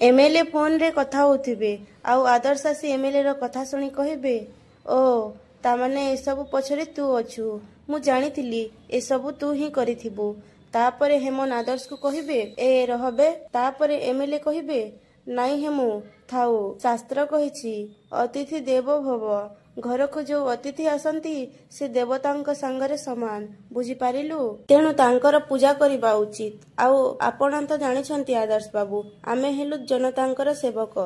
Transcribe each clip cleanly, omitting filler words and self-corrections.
MLA phone रे कथा होथिबे आउ आदर्श आसी एमएलए रो कथा सुनी कहिबे ओ तामाने ए सब पछरे तू अछु मु जानिथिली ए सब तू ही करिथिबु। तापरे हेमन आदर्श को कहिबे ए रहबे। तापरे एमएलए कहिबे नाई हेमु थाउ शास्त्र कहिछि अतिथि देवो भव घर को जो अतिथि आसंती से देवतांक संगरे समान बुझी पारिलु तेणु तांकर पूजा करिबा उचित। आउ आपण तो जानिछंती आदर्श बाबू आमे हेलु जनतांकर सेवक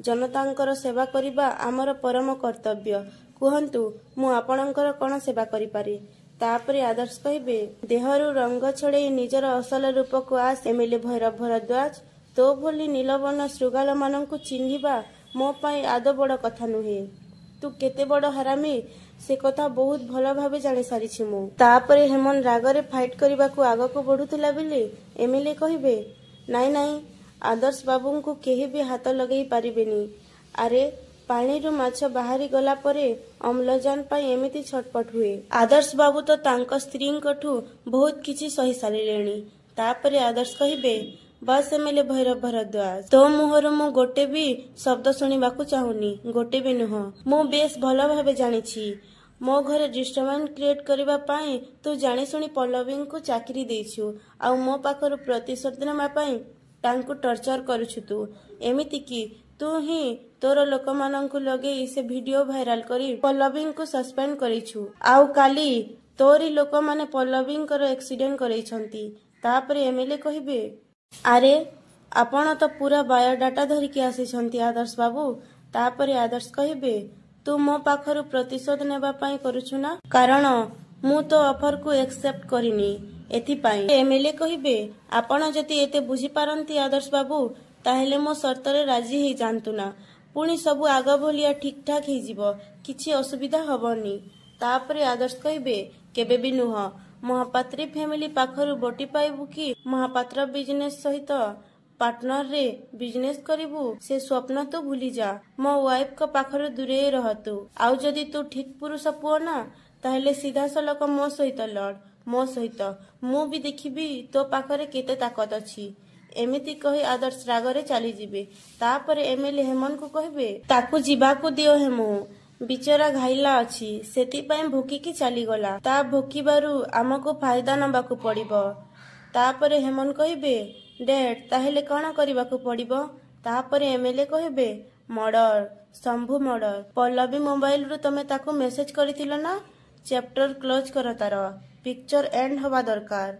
जनतांकर सेवा करिबा आमर परम कर्तव्य कुहंतु मु आपणकर कोन सेवा करि पारि। तापरे आदर्श कहिबे देहरु रंग छड़े निजर असल रूप को आस एमएलए भैरव भरद्वाज तो भली नीलवर्ण श्रृगाल मानंकु चिन्हिबा मो पाई आद बड़ कथा नुहे। तू केते बड़ हरामी से कथा बहुत भल भावे जानि सारिछि मु। तापरे हेमन रागरे फाइट करबा को आग को बढ़ुतला बेले एमएलए कहिबे नाई नाई आदर्श बाबू को केही भी हाथ लगई पारिबेनी। अरे पानी रु माछ बाहरी गला परे अम्लजान पाई एमिति छटपट हुए। आदर्श बाबू तो तांको स्त्री कठू बहुत किछि सही सारिलेनी। तापरे आदर्श कहिबे बस एमएलए भैरव भरद्वाज तो मुहर मु गोटे भी शब्द सुनिबाकू चाहुनी गोटे भी नुह मु बेस भल भावे जानिछि मो घरे डिस्टर्बेंस क्रिएट करबा पाई तू जानि सुनी पल्लवी को चाकरी देइछु आ मो पाखर प्रतिशोध नेमा पाई तांकु टर्चर करूछु। तू एमिति की तू ही तोर लोक मानंकु लगे से वीडियो वायरल करी पल्लवी को सस्पेंड करिछु आउ काली तोरी लोक माने पल्लवी को एक्सीडेंट करैछंती। तापरे एमएलए कहिबे अरे आपण तो पूरा बायोडाटा धरिकी आसीछंती आदर्श बाबू। तापरे आदर्श कहिबे तू मो पाखरु प्रतिशोध नेबा पाई करूछु ना कारण मु तो ऑफर को एक्सेप्ट करिनी एथि पाई। एमएलए कहिबे आपण जति एते बुझी पारंती आदर्श बाबू ताहेले मो शर्त रे राजी हे जानतु ना पुणी सब आग भलिया ठीक ठाक हे जीवो किछि असुविधा हबनी। तापरे आदर्श कहिबे केबे भी नुह महापात्री फैमिली पाखरु बोटी पाइबु कि महापात्र बिजनेस सहित पार्टनर रे बिजनेस करिबु से स्वप्न तो भूली जा मो वाइफ को पाखरु दूरे रहतु आउ जदि तू ठीक पुरुष पुओ ना ताहेले सीधा सलक मो सहित लड़ मो सहित मु भी देखिबी तो पाखरे केते ताकत अछि। एमिति कहि आदर्श रागरे चली जिबे। तापरे एमएलए हेमन को कहिबे ताकू जिबाकू दियो हेमु बिचरा घाइला अछि सेति पय भोकिकी चली गला ता भोकिबारु आमको फायदा नबाकू पड़िबो। तापरे हेमन कहिबे डेट ताहेले कोन करिबाकू पड़िबो। तापरे एमएलए कहिबे murder Shambhu murder Pallavi mobile रु तमे ताकू मेसेज करिथिलो ना चैप्टर क्लोज कर तार पिक्चर एंड हवा दरकार।